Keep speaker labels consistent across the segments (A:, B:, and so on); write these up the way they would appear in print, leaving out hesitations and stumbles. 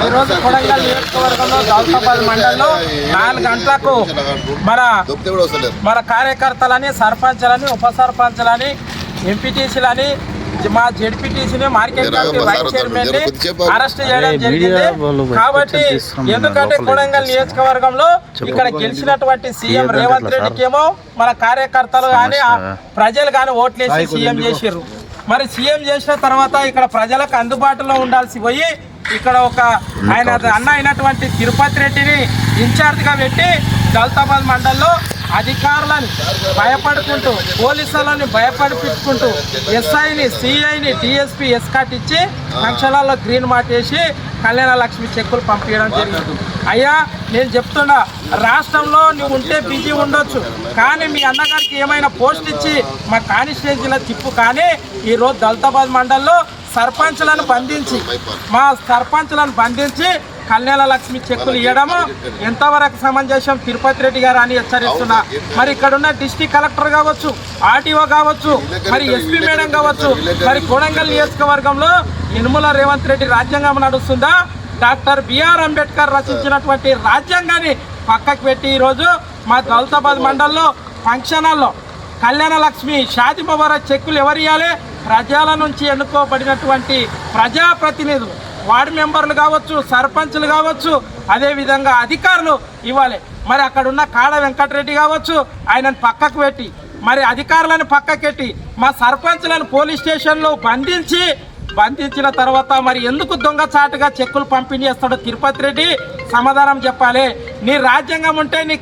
A: ఈరోజు కొడంగల్ నియోజకవర్గంలో దౌలతాబాద్ మండలంలో 4 గంటలకు మన కార్యకర్తలని, సర్పంచ్లని, ఉప సర్పంచ్లని, ఎంపీటీసీలని, మా జెడ్పీటీసీని, మార్కెట్ కమిటీ వైస్ చైర్మన్ ని అరెస్ట్ చేయడం జరిగింది. కాబట్టి ఎందుకంటే కొడంగల్ నియోజకవర్గంలో ఇక్కడ గెలిచినటువంటి సీఎం రేవంత్ రెడ్డికి ఏమో మన కార్యకర్తలు కానీ ప్రజలు కానీ ఓట్లేసి సీఎం చేసారు. మరి సీఎం చేసిన తర్వాత ఇక్కడ ప్రజలకు అందుబాటులో ఉండాల్సి పోయి ఇక్కడ ఒక ఆయన అన్న అయినటువంటి తిరుపతి రెడ్డిని ఇన్ఛార్జ్గా పెట్టి దౌలతాబాద్ మండలంలో అధికారులను భయపడుకుంటూ, పోలీసులను భయపడిపించుకుంటూ, ఎస్ఐని, సిఐని, డిఎస్పీ ఎస్కాట్ ఇచ్చి ఫంక్షన్లలో గ్రీన్ మార్ట్ వేసి కళ్యాణ లక్ష్మి చెక్కులు పంపించడం జరిగింది. అయ్యా నేను చెప్తున్నా, రాష్ట్రంలో నువ్వు ఉంటే బిజీ ఉండొచ్చు, కానీ మీ అన్నగారికి ఏమైనా పోస్ట్ ఇచ్చి మా కాన్స్టిట్యున్సీలో తిప్పు. కానీ ఈరోజు దౌలతాబాద్ మండలంలో సర్పంచ్లను బంధించి కళ్యాణ లక్ష్మి చెక్కులు ఇవ్వడము ఎంతవరకు సమంజసం తిరుపతి రెడ్డి గారు అని హెచ్చరిస్తున్నా. మరి ఇక్కడ ఉన్న డిస్ట్రిక్ట్ కలెక్టర్ కావచ్చు, ఆర్టీఓ కావచ్చు, మరి ఎస్పీ మేడం కావచ్చు, మరి కొడంగల్ నియోజకవర్గంలో యనుమల రేవంత్ రెడ్డి రాజ్యాంగం నడుస్తుందా? డాక్టర్ బిఆర్ అంబేద్కర్ రచించినటువంటి రాజ్యాంగాన్ని పక్కకు పెట్టి ఈరోజు మా దౌలతాబాద్ మండలంలో ఫంక్షన్ హాల్లో కళ్యాణ లక్ష్మి, షాది ముబారక్ చెక్కులు ఎవరు ఇవ్వాలి? ప్రజల నుంచి ఎన్నుకోబడినటువంటి ప్రజాప్రతినిధులు, వార్డు మెంబర్లు కావచ్చు, సర్పంచ్లు కావచ్చు, అదేవిధంగా అధికారులు ఇవ్వాలి. మరి అక్కడ ఉన్న కాడ వెంకటరెడ్డి కావచ్చు, ఆయనను పక్కకు పెట్టి, మరి అధికారులను పక్కకెట్టి మా సర్పంచ్లను పోలీస్ స్టేషన్లో బంధించిన తర్వాత మరి ఎందుకు దొంగచాటుగా చెక్కులు పంపిణీ చేస్తాడో తిరుపతి రెడ్డి సమాధానం చెప్పాలి. నీ రాజ్యాంగం ఉంటే నీ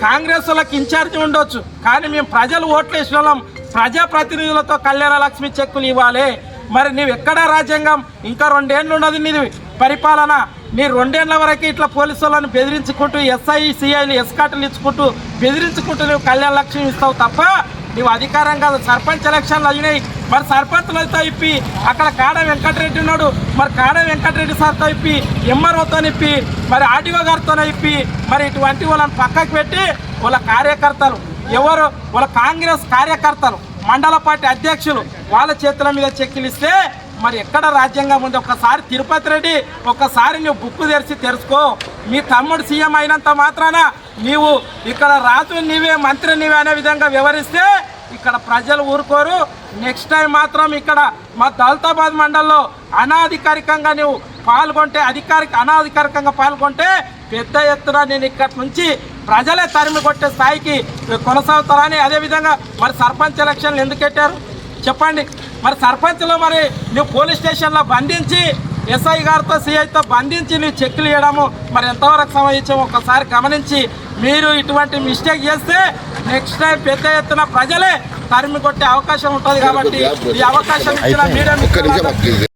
A: కాంగ్రెస్లకు ఇన్ఛార్జ్ ఉండొచ్చు, కానీ మేము ప్రజలు ఓట్లేసిన వాళ్ళం, ప్రజాప్రతినిధులతో కళ్యాణ లక్ష్మి చెక్కులు ఇవ్వాలి. మరి నీవు ఎక్కడ రాజ్యాంగం? ఇంకా 2 ఏళ్ళు ఉన్నది నీది పరిపాలన. నీ 2 ఏళ్ల వరకు ఇట్లా పోలీసు వాళ్ళని బెదిరించుకుంటూ, ఎస్ఐ సిఐలు ఎస్కాట్లు ఇచ్చుకుంటూ బెదిరించుకుంటూ నువ్వు కళ్యాణ లక్ష్మి ఇస్తావు తప్ప నువ్వు అధికారం కాదు. సర్పంచ్ ఎలక్షన్లు అయినాయి, మరి సర్పంచ్లతో ఇప్పి అక్కడ కాడ వెంకటరెడ్డి ఉన్నాడు, మరి కాడ వెంకటరెడ్డి సార్తో ఇప్పి, ఎంఆర్ఓతో ఇప్పి, మరి ఆర్టీఓ గారితో ఇప్పి, మరి ఇటువంటి వాళ్ళని పక్కకు పెట్టి వాళ్ళ కార్యకర్తలు ఎవరు, వాళ్ళ కాంగ్రెస్ కార్యకర్తలు, మండల పార్టీ అధ్యక్షులు వాళ్ళ చేతుల మీద చెక్కులు ఇస్తే మరి ఎక్కడ రాజ్యాంగం ఉంది? ఒక్కసారి తిరుపతి రెడ్డి, ఒక్కసారి నువ్వు బుక్కు తెరుచుకో. మీ తమ్ముడు సీఎం అయినంత మాత్రాన నీవు ఇక్కడ రాజు నీవే, మంత్రి నీవే అనే విధంగా వ్యవహరిస్తే ఇక్కడ ప్రజలు ఊరుకోరు. నెక్స్ట్ టైం మాత్రం ఇక్కడ మా దౌలతాబాద్ మండలంలో అనాధికారికంగా నువ్వు పాల్గొంటే, అనాధికారికంగా పాల్గొంటే పెద్ద ఎత్తున నేను ఇక్కడి నుంచి ప్రజలే తరిమి కొట్టే స్థాయికి కొనసాగుతారని. అదేవిధంగా మరి సర్పంచ్ ఎలక్షన్లు ఎందుకు పెట్టారు చెప్పండి? మరి సర్పంచ్లో మరి నువ్వు పోలీస్ స్టేషన్లో బంధించి, ఎస్ఐ గారితో సిఐతో బంధించి నువ్వు చెక్కులు ఇవ్వడము మరి ఎంతవరకు సంబంధించామో ఒకసారి గమనించి మీరు ఇటువంటి మిస్టేక్ చేస్తే నెక్స్ట్ టైం పెద్ద ఎత్తున ప్రజలే తరిమి కొట్టే అవకాశం ఉంటుంది. కాబట్టి ఈ అవకాశం ఇచ్చిన మీడియా